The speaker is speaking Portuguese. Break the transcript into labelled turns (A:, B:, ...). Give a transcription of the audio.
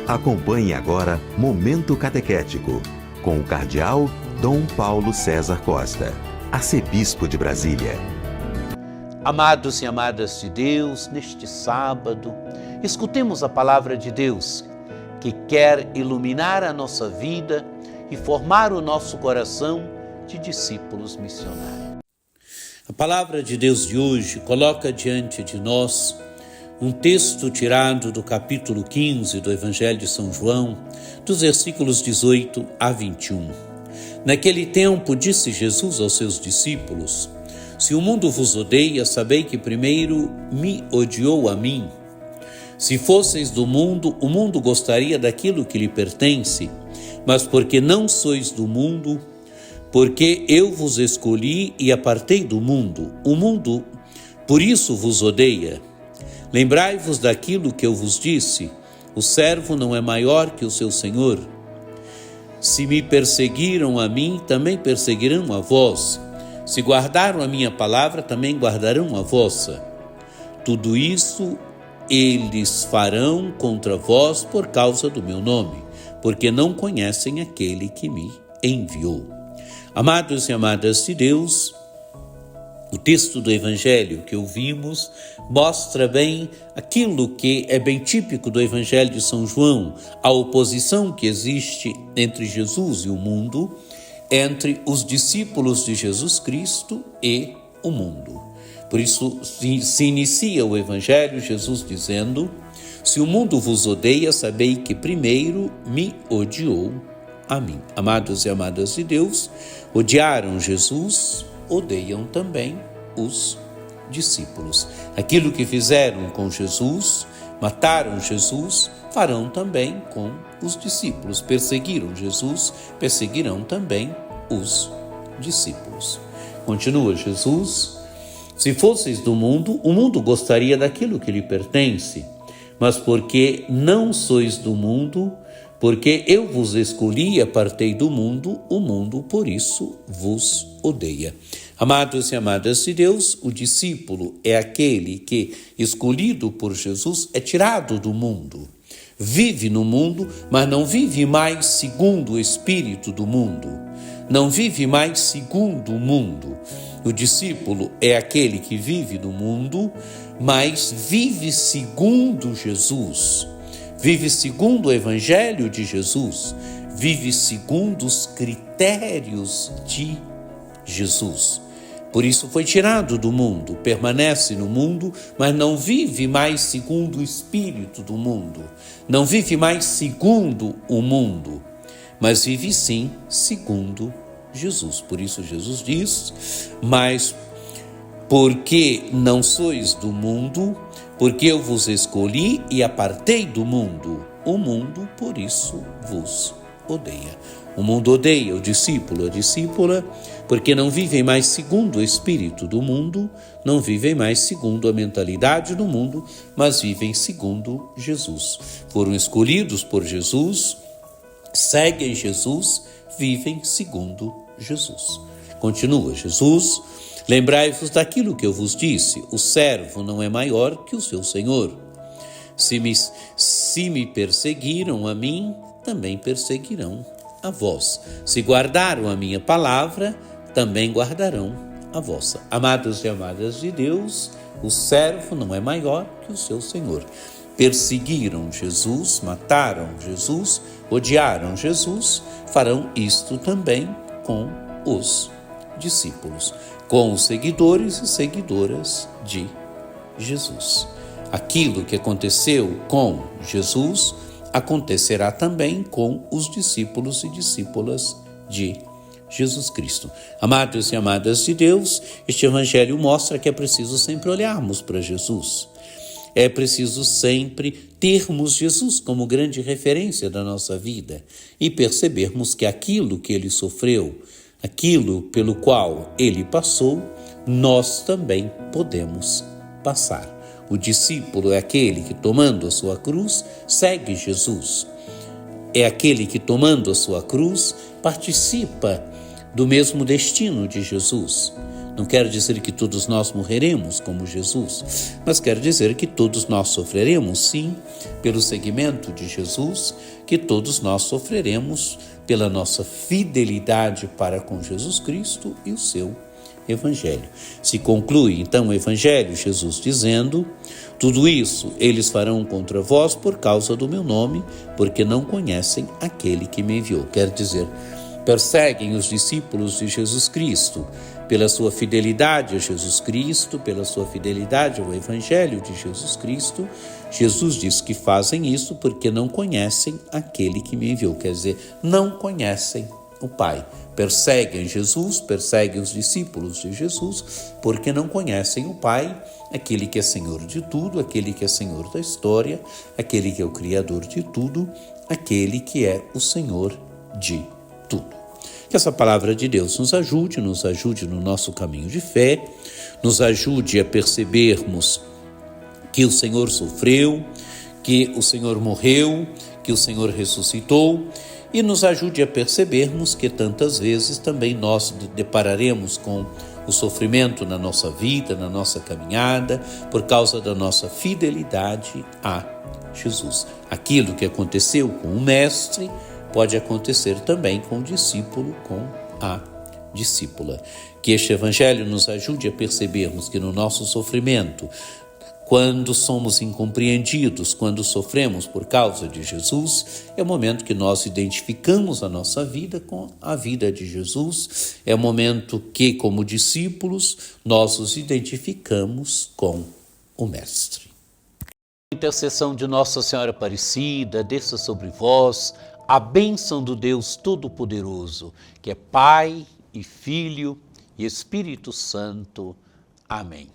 A: Acompanhe agora Momento Catequético, com o Cardeal Dom Paulo César Costa, arcebispo de Brasília.
B: Amados e amadas de Deus, neste sábado, escutemos a palavra de Deus, que quer iluminar a nossa vida e formar o nosso coração de discípulos missionários. A palavra de Deus de hoje coloca diante de nós um texto tirado do capítulo 15 do Evangelho de São João, dos versículos 18 a 21. Naquele tempo disse Jesus aos seus discípulos: se o mundo vos odeia, sabei que primeiro me odiou a mim. Se fosseis do mundo, o mundo gostaria daquilo que lhe pertence, mas porque não sois do mundo, porque eu vos escolhi e apartei do mundo, o mundo por isso vos odeia. Lembrai-vos daquilo que eu vos disse: o servo não é maior que o seu senhor. Se me perseguiram a mim, também perseguirão a vós. Se guardaram a minha palavra, também guardarão a vossa. Tudo isso eles farão contra vós por causa do meu nome, porque não conhecem aquele que me enviou. Amados e amadas de Deus, o texto do Evangelho que ouvimos mostra bem aquilo que é bem típico do Evangelho de São João, a oposição que existe entre Jesus e o mundo, entre os discípulos de Jesus Cristo e o mundo. Por isso se inicia o Evangelho Jesus dizendo: se o mundo vos odeia, sabei que primeiro me odiou a mim. Amados e amadas de Deus, odiaram Jesus, odeiam também os discípulos. Aquilo que fizeram com Jesus, mataram Jesus, farão também com os discípulos. Perseguiram Jesus, perseguirão também os discípulos. Continua Jesus: se fosseis do mundo, o mundo gostaria daquilo que lhe pertence, mas porque não sois do mundo, porque eu vos escolhi e apartei do mundo, o mundo por isso vos odeia. Amados e amadas de Deus, o discípulo é aquele que, escolhido por Jesus, é tirado do mundo. Vive no mundo, mas não vive mais segundo o espírito do mundo. Não vive mais segundo o mundo. O discípulo é aquele que vive no mundo, mas vive segundo Jesus. Vive segundo o Evangelho de Jesus. Vive segundo os critérios de Jesus. Por isso foi tirado do mundo, permanece no mundo, mas não vive mais segundo o espírito do mundo. Não vive mais segundo o mundo, mas vive sim segundo Jesus. Por isso Jesus diz: mas porque não sois do mundo, porque eu vos escolhi e apartei do mundo, o mundo por isso vos odeia. O mundo odeia o discípulo, a discípula, porque não vivem mais segundo o espírito do mundo, não vivem mais segundo a mentalidade do mundo, mas vivem segundo Jesus. Foram escolhidos por Jesus, seguem Jesus, vivem segundo Jesus. Continua Jesus: lembrai-vos daquilo que eu vos disse: o servo não é maior que o seu senhor. Se me perseguiram a mim, também perseguirão a vós. Se guardaram a minha palavra, também guardarão a vossa. Amados e amadas de Deus, o servo não é maior que o seu senhor. Perseguiram Jesus, mataram Jesus, odiaram Jesus, farão isto também com os discípulos, com os seguidores e seguidoras de Jesus. Aquilo que aconteceu com Jesus acontecerá também com os discípulos e discípulas de Jesus Cristo. Amados e amadas de Deus, este Evangelho mostra que é preciso sempre olharmos para Jesus. É preciso sempre termos Jesus como grande referência da nossa vida e percebermos que aquilo que ele sofreu, aquilo pelo qual ele passou, nós também podemos passar. O discípulo é aquele que, tomando a sua cruz, segue Jesus. É aquele que, tomando a sua cruz, participa do mesmo destino de Jesus. Não quer dizer que todos nós morreremos como Jesus, mas quer dizer que todos nós sofreremos, sim, pelo seguimento de Jesus, que todos nós sofreremos pela nossa fidelidade para com Jesus Cristo e o seu Evangelho. Se conclui, então, o Evangelho, Jesus dizendo: tudo isso eles farão contra vós por causa do meu nome, porque não conhecem aquele que me enviou. Quer dizer, perseguem os discípulos de Jesus Cristo pela sua fidelidade a Jesus Cristo, pela sua fidelidade ao Evangelho de Jesus Cristo. Jesus diz que fazem isso porque não conhecem aquele que me enviou. Quer dizer, não conhecem o Pai. Perseguem Jesus, perseguem os discípulos de Jesus, porque não conhecem o Pai, aquele que é Senhor de tudo, aquele que é Senhor da história, aquele que é o Criador de tudo, aquele que é o Senhor de tudo. Que essa palavra de Deus nos ajude no nosso caminho de fé, nos ajude a percebermos que o Senhor sofreu, que o Senhor morreu, que o Senhor ressuscitou, e nos ajude a percebermos que tantas vezes também nós depararemos com o sofrimento na nossa vida, na nossa caminhada, por causa da nossa fidelidade a Jesus. Aquilo que aconteceu com o Mestre pode acontecer também com o discípulo, com a discípula. Que este Evangelho nos ajude a percebermos que no nosso sofrimento, quando somos incompreendidos, quando sofremos por causa de Jesus, é o momento que nós identificamos a nossa vida com a vida de Jesus, é o momento que, como discípulos, nós os identificamos com o Mestre. A intercessão de Nossa Senhora Aparecida, desça sobre vós a bênção do Deus Todo-Poderoso, que é Pai e Filho e Espírito Santo. Amém.